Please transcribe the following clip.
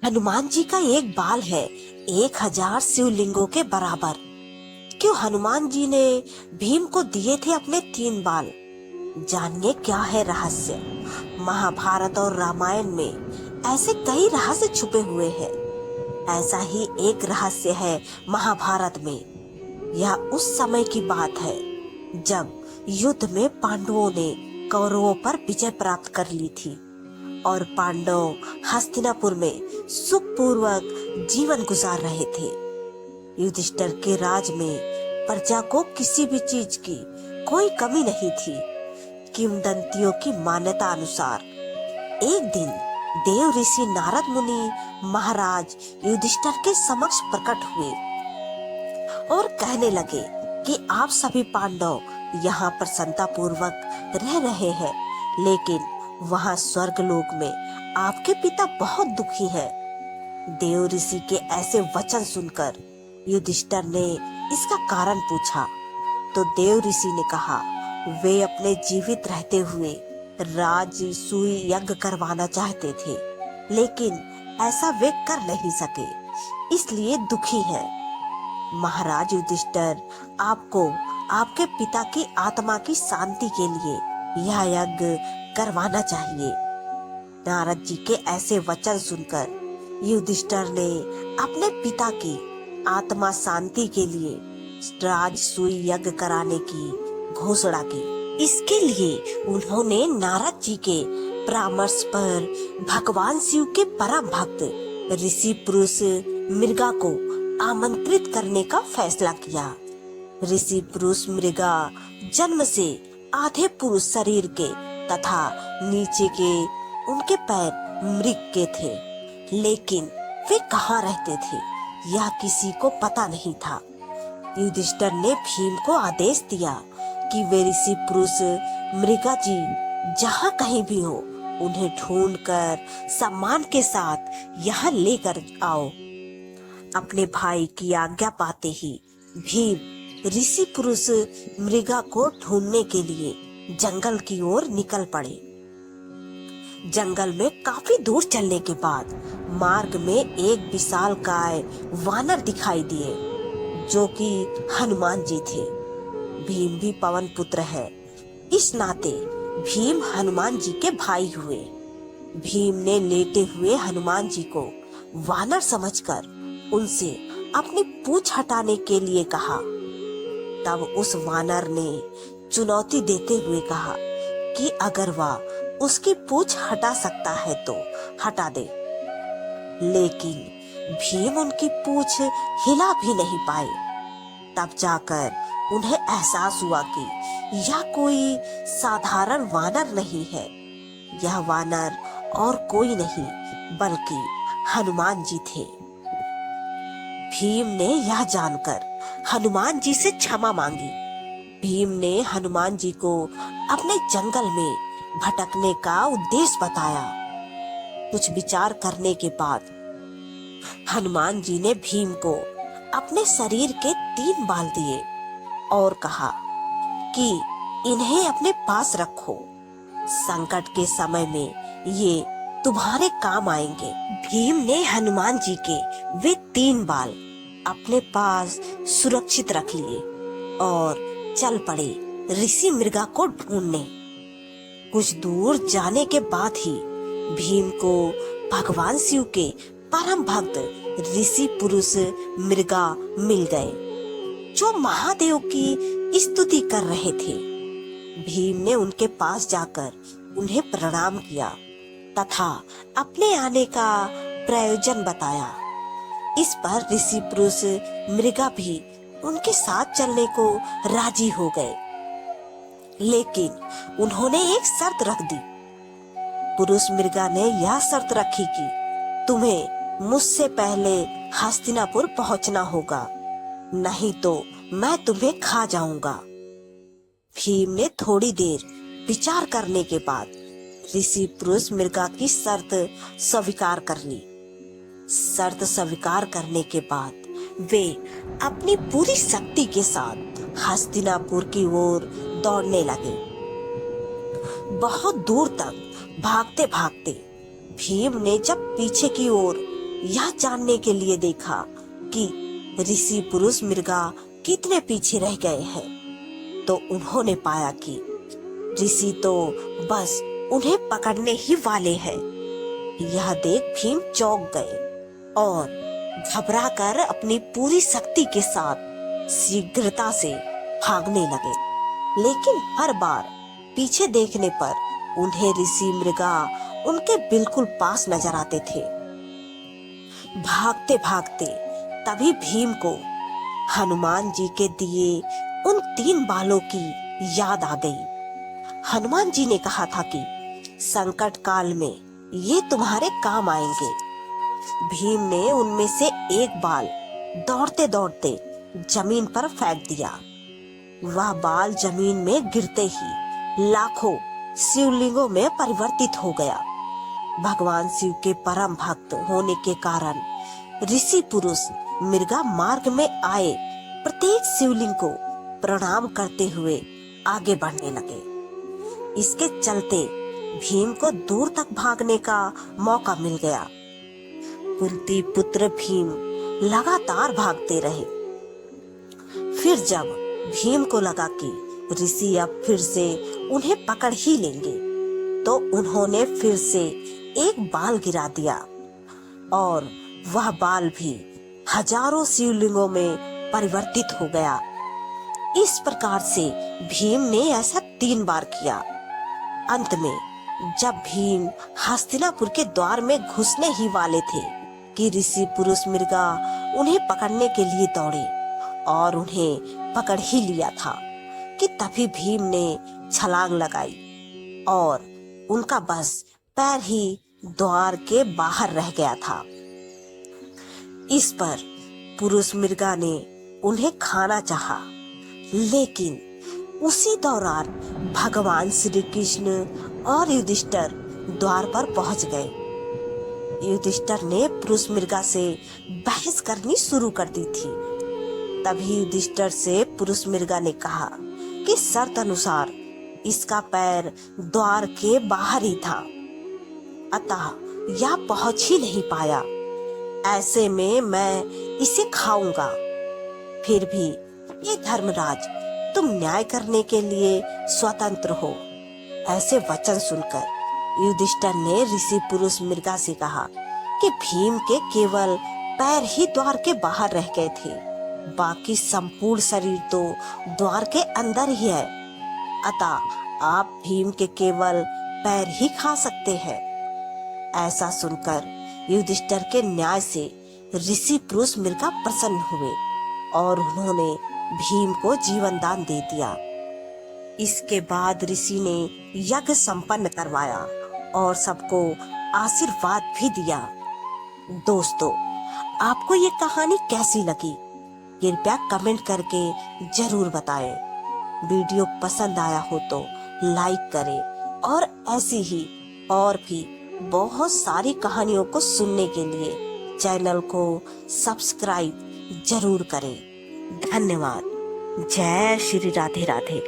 हनुमान जी का एक बाल है 1000 शिवलिंगों के बराबर। क्यों हनुमान जी ने भीम को दिए थे अपने 3 बाल? जानिए क्या है रहस्य। महाभारत और रामायण में ऐसे कई रहस्य छुपे हुए हैं। ऐसा ही एक रहस्य है महाभारत में। यह उस समय की बात है जब युद्ध में पांडवों ने कौरवों पर विजय प्राप्त कर ली थी और पांडव हस्तिनापुर में सुखपूर्वक जीवन गुजार रहे थे। युधिष्ठिर के राज में प्रजा को किसी भी चीज की कोई कमी नहीं थी। किंवदंतियों की मान्यता अनुसार एक दिन देव ऋषि नारद मुनि महाराज युधिष्ठिर के समक्ष प्रकट हुए और कहने लगे कि आप सभी पांडव यहाँ प्रसन्नता पूर्वक रह रहे हैं, लेकिन वहाँ स्वर्गलोक में आपके पिता बहुत दुखी हैं। देव ऋषि के ऐसे वचन सुनकर युधिष्ठिर ने इसका कारण पूछा तो देव ऋषि ने कहा, वे अपने जीवित रहते हुए राजसूय यज्ञ करवाना चाहते थे, लेकिन ऐसा वे कर नहीं सके, इसलिए दुखी है। महाराज युधिष्ठिर, आपको आपके पिता की आत्मा की शांति के लिए यह यज्ञ करवाना चाहिए। नारद जी के ऐसे वचन सुनकर युधिष्ठिर ने अपने पिता की आत्मा शांति के लिए राजसूय यज्ञ कराने की घोषणा की। इसके लिए उन्होंने नारद जी के परामर्श पर भगवान शिव के परम भक्त ऋषि पुरुष मृगा को आमंत्रित करने का फैसला किया। ऋषि पुरुष मृगा जन्म से आधे पुरुष शरीर के तथा नीचे के उनके पैर मृग के थे, लेकिन वे कहाँ रहते थे यह किसी को पता नहीं था। युधिष्ठिर ने भीम को आदेश दिया कि वे ऋषि पुरुष मृगा जी जहाँ कहीं भी हो उन्हें ढूंढकर सम्मान के साथ यहाँ लेकर आओ। अपने भाई की आज्ञा पाते ही भीम ऋषि पुरुष मृगा को ढूंढने के लिए जंगल की ओर निकल पड़े। जंगल में काफी दूर चलने के बाद मार्ग में एक विशालकाय वानर दिखाई दिए जो कि हनुमान जी थे। भीम भी पवन पुत्र है, इस नाते भीम हनुमान जी के भाई हुए। भीम ने लेटे हुए हनुमान जी को वानर समझकर उनसे अपनी पूंछ हटाने के लिए कहा। तब उस वानर ने चुनौती देते हुए कहा कि अगर वह उसकी पूंछ हटा सकता है तो हटा दे, लेकिन भीम उनकी पूंछ हिला भी नहीं पाए। तब जाकर उन्हें एहसास हुआ कि यह कोई साधारण वानर नहीं है, यह वानर और कोई नहीं बल्कि हनुमान जी थे। भीम ने यह जानकर हनुमान जी से क्षमा मांगी। भीम ने हनुमान जी को अपने जंगल में भटकने का उद्देश्य बताया। कुछ विचार करने के बाद हनुमान जी ने भीम को अपने शरीर के 3 बाल दिए और कहा कि इन्हें अपने पास रखो, संकट के समय में ये तुम्हारे काम आएंगे। भीम ने हनुमान जी के वे 3 बाल अपने पास सुरक्षित रख लिए और चल पड़े ऋषि मृगा को ढूंढने। कुछ दूर जाने के बाद ही भीम को भगवान शिव के परम भक्त ऋषि पुरुष मृगा मिल गए जो महादेव की स्तुति कर रहे थे। भीम ने उनके पास जाकर उन्हें प्रणाम किया तथा अपने आने का प्रयोजन बताया। इस पर ऋषि पुरुष मृगा भी उनके साथ चलने को राजी हो गए, लेकिन उन्होंने एक शर्त रख दी। पुरुष मृगा ने यह शर्त रखी कि तुम्हें मुझसे पहले हस्तिनापुर पहुंचना होगा, नहीं तो मैं तुम्हें खा जाऊंगा। भीम ने थोड़ी देर विचार करने के बाद ऋषि पुरुष मृगा की शर्त स्वीकार कर ली। शर्त स्वीकार करने के बाद वे अपनी पूरी शक्ति के साथ हस्तिनापुर की ओर दौड़ने लगे। बहुत दूर तक भागते भागते भीम ने जब पीछे की ओर यह जानने के लिए देखा कि ऋषि पुरुष मृगा कितने पीछे रह गए हैं, तो उन्होंने पाया कि ऋषि तो बस उन्हें पकड़ने ही वाले हैं। यह देख भीम चौंक गए और घबराकर अपनी पूरी शक्ति के साथ शीघ्रता से भागने लगे। लेकिन हर बार पीछे देखने पर उन्हें ऋषि मृगा उनके बिल्कुल पास नजर आते थे। भागते भागते तभी भीम को हनुमान जी के दिए उन 3 बालों की याद आ गई। हनुमान जी ने कहा था कि संकट काल में ये तुम्हारे काम आएंगे। भीम ने उनमें से एक बाल दौड़ते दौड़ते जमीन पर फेंक दिया। वह बाल जमीन में गिरते ही लाखों शिवलिंगों में परिवर्तित हो गया। भगवान शिव के परम भक्त होने के कारण ऋषि पुरुष मृगा मार्ग में आए प्रत्येक शिवलिंग को प्रणाम करते हुए आगे बढ़ने लगे। इसके चलते भीम को दूर तक भागने का मौका मिल गया। कुंती पुत्र भीम लगातार भागते रहे। फिर जब भीम को लगा कि ऋषि अब फिर से उन्हें पकड़ ही लेंगे, तो उन्होंने फिर से एक बाल गिरा दिया और वह बाल भी हजारों शिवलिंगों में परिवर्तित हो गया। इस प्रकार से भीम ने ऐसा 3 बार किया। अंत में जब भीम हस्तिनापुर के द्वार में घुसने ही वाले थे कि ऋषि पुरुष मृगा उन्हें पकड़ने के लिए दौड़े और उन्हें पकड़ ही लिया था कि तभी भीम ने छलांग लगाई और उनका बस पैर ही द्वार के बाहर रह गया था। इस पर पुरुष मृगा ने उन्हें खाना चाहा, लेकिन उसी दौरान भगवान श्री कृष्ण और युधिष्ठिर द्वार पर पहुंच गए। युधिष्ठिर ने पुरुष मृगा से बहस करनी शुरू कर दी थी। तभी युधिष्ठिर से पुरुष मृगा ने कहा कि शर्त अनुसार इसका पैर द्वार के बाहर ही था, अतः यह पहुंच ही नहीं पाया। ऐसे में मैं इसे खाऊंगा। फिर भी ये धर्मराज, तुम न्याय करने के लिए स्वतंत्र हो। ऐसे वचन सुनकर युधिष्ठिर ने ऋषि पुरुष मृगा से कहा कि भीम के केवल पैर ही द्वार के बाहर रह गए थे, बाकी संपूर्ण शरीर तो द्वार के अंदर ही है, अतः आप भीम के केवल पैर ही खा सकते हैं। ऐसा सुनकर युधिष्ठिर के न्याय से ऋषि पुरुष मृगा प्रसन्न हुए और उन्होंने भीम को जीवन दान दे दिया। इसके बाद ऋषि ने यज्ञ संपन्न करवाया और सबको आशीर्वाद भी दिया। दोस्तों, आपको ये कहानी कैसी लगी? कृपया कमेंट करके जरूर बताएं। वीडियो पसंद आया हो तो लाइक करें और ऐसी ही और भी बहुत सारी कहानियों को सुनने के लिए चैनल को सब्सक्राइब जरूर करें। धन्यवाद। जय श्री राधे राधे।